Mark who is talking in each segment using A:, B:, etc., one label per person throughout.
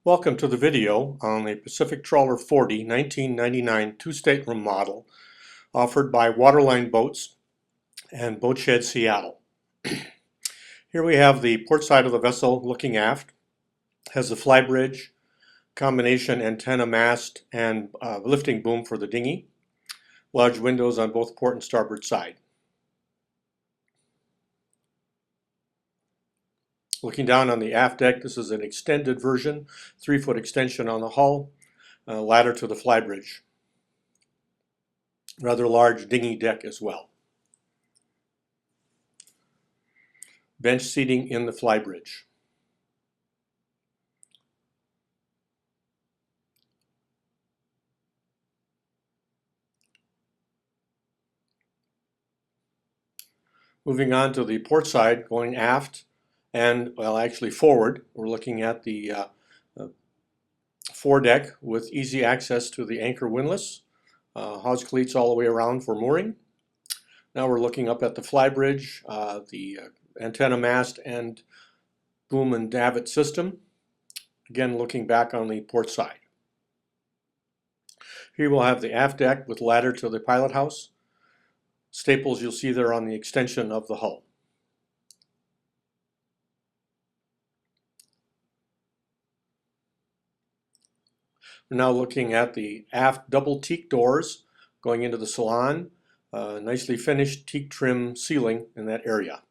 A: Welcome to the video on the Pacific Trawler 40 1999 two-stateroom model offered by Waterline Boats and Boatshed, Seattle. Here we have the port side of the vessel looking aft. Has a flybridge, combination antenna mast, and lifting boom for the dinghy. Large windows on both port and starboard side. Looking down on the aft deck, this is an extended version, 3-foot extension on the hull, ladder to the flybridge. Rather large dinghy deck as well. Bench seating in the flybridge. Moving on to the port side, going aft and, well, actually forward, we're looking at the foredeck with easy access to the anchor windlass, hawse cleats all the way around for mooring. Now we're looking up at the flybridge, the antenna mast and boom and davit system. Again, looking back on the port side. Here we'll have the aft deck with ladder to the pilot house. Staples you'll see there on the extension of the hull. We're now looking at the aft double teak doors going into the salon. Nicely finished teak trim ceiling in that area.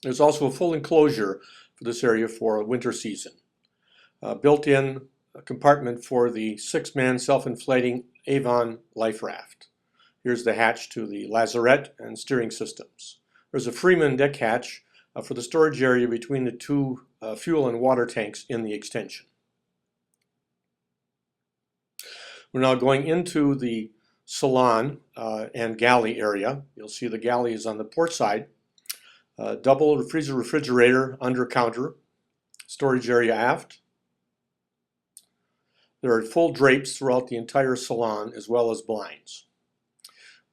A: There's also a full enclosure for this area for a winter season. Built-in compartment for the 6-man self-inflating Avon life raft. Here's the hatch to the lazarette and steering systems. There's a Freeman deck hatch for the storage area between the two fuel and water tanks in the extension. We're now going into the salon and galley area. You'll see the galley is on the port side. Double freezer refrigerator under counter. Storage area aft. There are full drapes throughout the entire salon as well as blinds.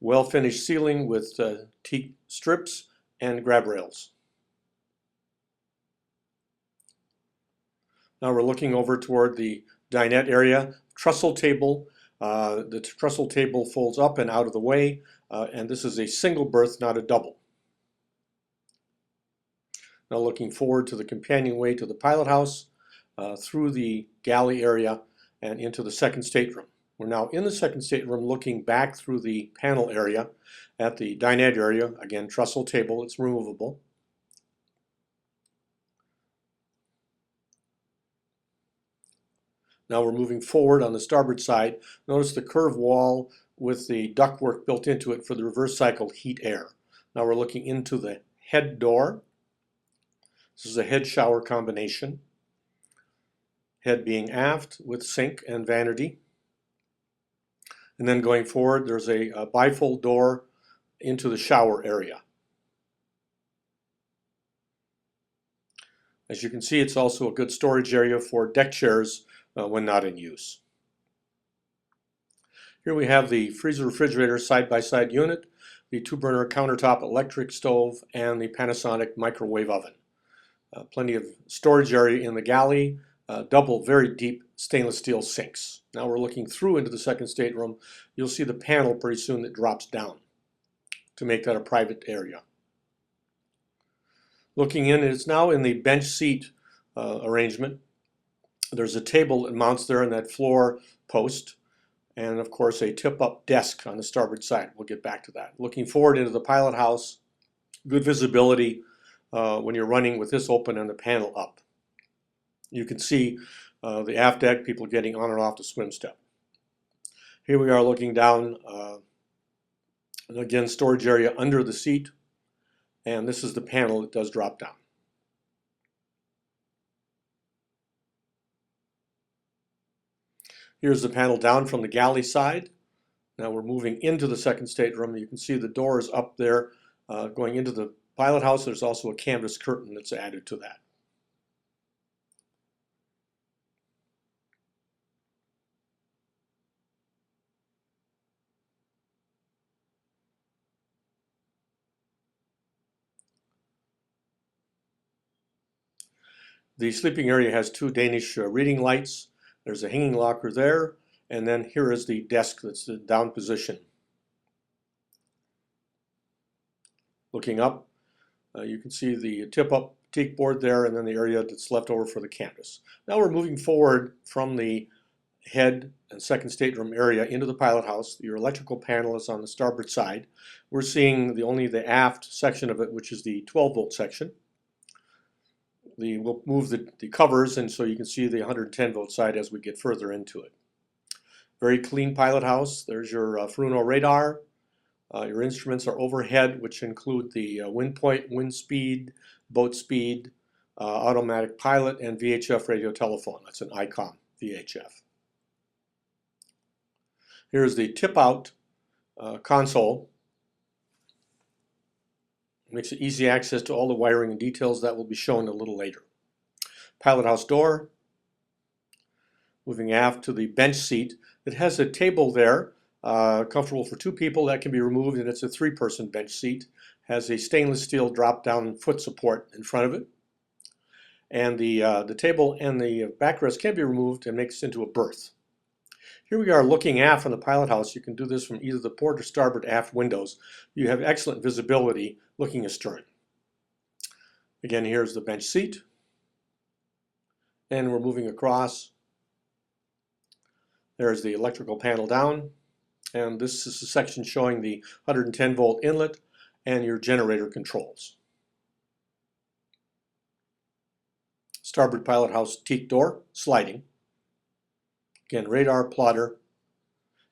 A: Well-finished ceiling with teak strips and grab rails. Now we're looking over toward the dinette area. Trestle table. The trestle table folds up and out of the way, and this is a single berth, not a double. Now looking forward to the companionway to the pilot house, through the galley area and into the second stateroom. We're now in the second stateroom looking back through the panel area at the dinette area. Again, trestle table, it's removable. Now we're moving forward on the starboard side. Notice the curved wall with the ductwork built into it for the reverse cycle heat air. Now we're looking into the head door. This is a head shower combination. Head being aft with sink and vanity. And then going forward, there's a bifold door into the shower area. As you can see, it's also a good storage area for deck chairs when not in use. Here we have the freezer refrigerator side-by-side unit, the 2-burner countertop electric stove, and the Panasonic microwave oven. Plenty of storage area in the galley, double very deep stainless steel sinks. Now we're looking through into the second stateroom. You'll see the panel pretty soon that drops down to make that a private area. Looking in, it's now in the bench seat arrangement. There's a table that mounts there in that floor post, and of course a tip-up desk on the starboard side. We'll get back to that. Looking forward into the pilot house, good visibility when you're running with this open and the panel up. You can see the aft deck, people getting on and off the swim step. Here we are looking down, and again, storage area under the seat, and this is the panel that does drop down. Here's the panel down from the galley side. Now we're moving into the second stateroom. You can see the doors up there going into the pilot house. There's also a canvas curtain that's added to that. The sleeping area has 2 Danish reading lights. There's a hanging locker there, and then here is the desk that's in down position. Looking up, you can see the tip-up teak board there, and then the area that's left over for the canvas. Now we're moving forward from the head and second stateroom area into the pilot house. Your electrical panel is on the starboard side. We're seeing only the aft section of it, which is the 12-volt section. We'll move the covers, and so you can see the 110-volt side as we get further into it. Very clean pilot house. There's your Furuno radar. Your instruments are overhead, which include the wind point, wind speed, boat speed, automatic pilot, and VHF radio telephone. That's an ICOM VHF. Here's the tip-out console. Makes it easy access to all the wiring and details that will be shown a little later. Pilot house door. Moving aft to the bench seat. It has a table there, comfortable for 2 people. That can be removed, and it's a 3-person bench seat. Has a stainless steel drop-down foot support in front of it. And the table and the backrest can be removed and makes into a berth. Here we are looking aft on the pilot house. You can do this from either the port or starboard aft windows. You have excellent visibility looking astern. Again, here's the bench seat. And we're moving across. There's the electrical panel down. And this is the section showing the 110-volt inlet and your generator controls. Starboard pilot house teak door, sliding. Again, radar, plotter.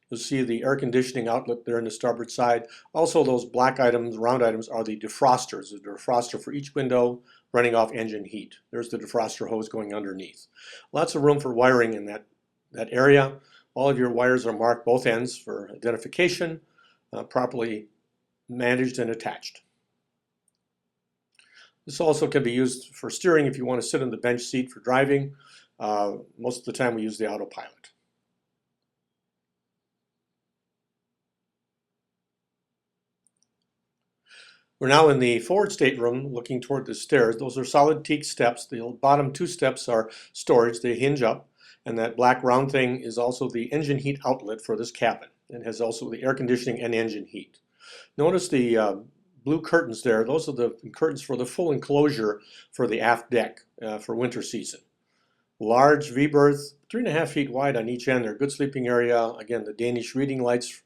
A: You'll see the air conditioning outlet there in the starboard side. Also, those black items, round items, are the defrosters. There's a defroster for each window running off engine heat. There's the defroster hose going underneath. Lots of room for wiring in that area. All of your wires are marked both ends for identification, properly managed and attached. This also can be used for steering if you want to sit in the bench seat for driving. Most of the time we use the autopilot. We're now in the forward stateroom looking toward the stairs. Those are solid teak steps. The bottom 2 steps are storage. They hinge up. And that black round thing is also the engine heat outlet for this cabin. It has also the air conditioning and engine heat. Notice the blue curtains there. Those are the curtains for the full enclosure for the aft deck for winter season. Large V-berth, 3.5 feet wide on each end. They're a good sleeping area. Again, the Danish reading lights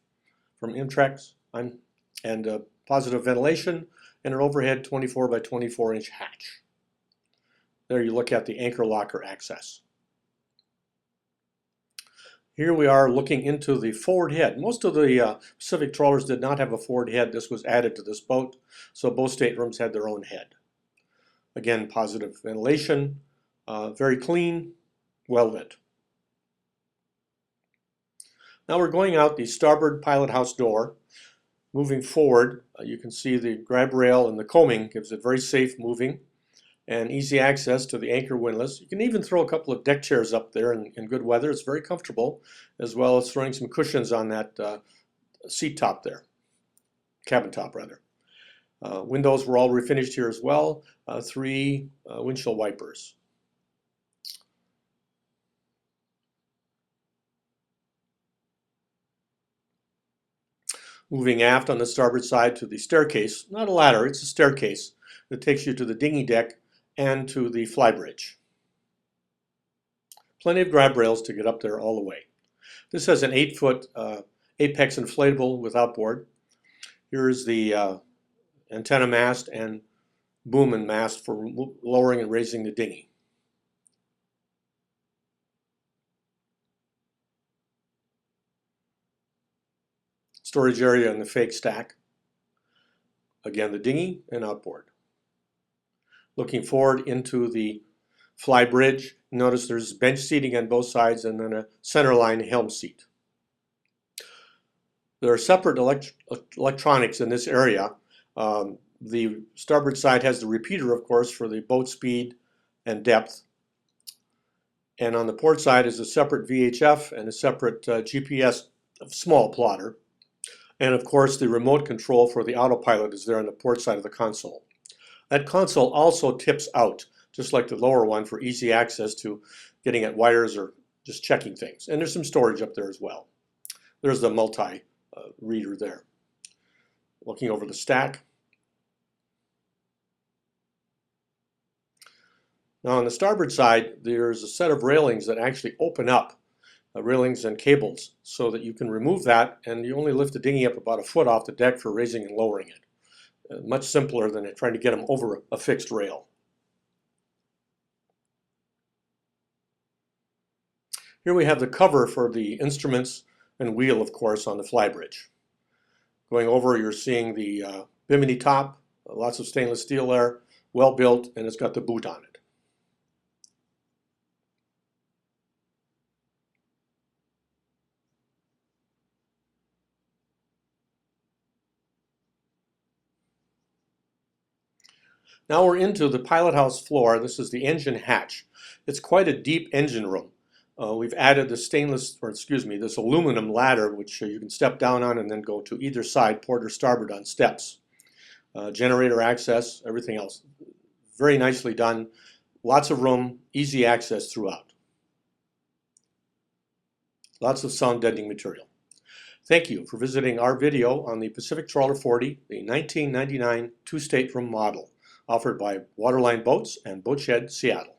A: from Imtrex and positive ventilation and an overhead 24 by 24 inch hatch. There you look at the anchor locker access. Here we are looking into the forward head. Most of the Pacific trawlers did not have a forward head. This was added to this boat, so both staterooms had their own head. Again, positive ventilation, very clean, well lit. Now we're going out the starboard pilot house door. Moving forward, you can see the grab rail and the combing gives it very safe moving and easy access to the anchor windlass. You can even throw a couple of deck chairs up there in good weather. It's very comfortable, as well as throwing some cushions on that seat top there, cabin top rather. Windows were all refinished here as well. 3 windshield wipers. Moving aft on the starboard side to the staircase, not a ladder, it's a staircase that takes you to the dinghy deck and to the flybridge. Plenty of grab rails to get up there all the way. This has an 8-foot apex inflatable with outboard. Here's the antenna mast and boom and mast for lowering and raising the dinghy. Storage area in the fake stack. Again, the dinghy and outboard. Looking forward into the fly bridge, notice there's bench seating on both sides and then a centerline helm seat. There are separate electronics in this area. The starboard side has the repeater, of course, for the boat speed and depth. And on the port side is a separate VHF and a separate GPS small plotter. And of course, the remote control for the autopilot is there on the port side of the console. That console also tips out, just like the lower one, for easy access to getting at wires or just checking things. And there's some storage up there as well. There's the multi-reader there. Looking over the stack. Now on the starboard side, there's a set of railings that actually open up, railings and cables, so that you can remove that and you only lift the dinghy up about a foot off the deck for raising and lowering it. Much simpler than trying to get them over a fixed rail. Here we have the cover for the instruments and wheel, of course, on the flybridge. Going over, you're seeing the bimini top, lots of stainless steel there, well built, and it's got the boot on it. Now we're into the pilothouse floor. This is the engine hatch. It's quite a deep engine room. We've added this this aluminum ladder, which you can step down on and then go to either side, port or starboard, on steps. Generator access, everything else. Very nicely done. Lots of room, easy access throughout. Lots of sound deadening material. Thank you for visiting our video on the Pacific Trawler 40, the 1999 two-stateroom model, offered by Waterline Boats and Boatshed, Seattle.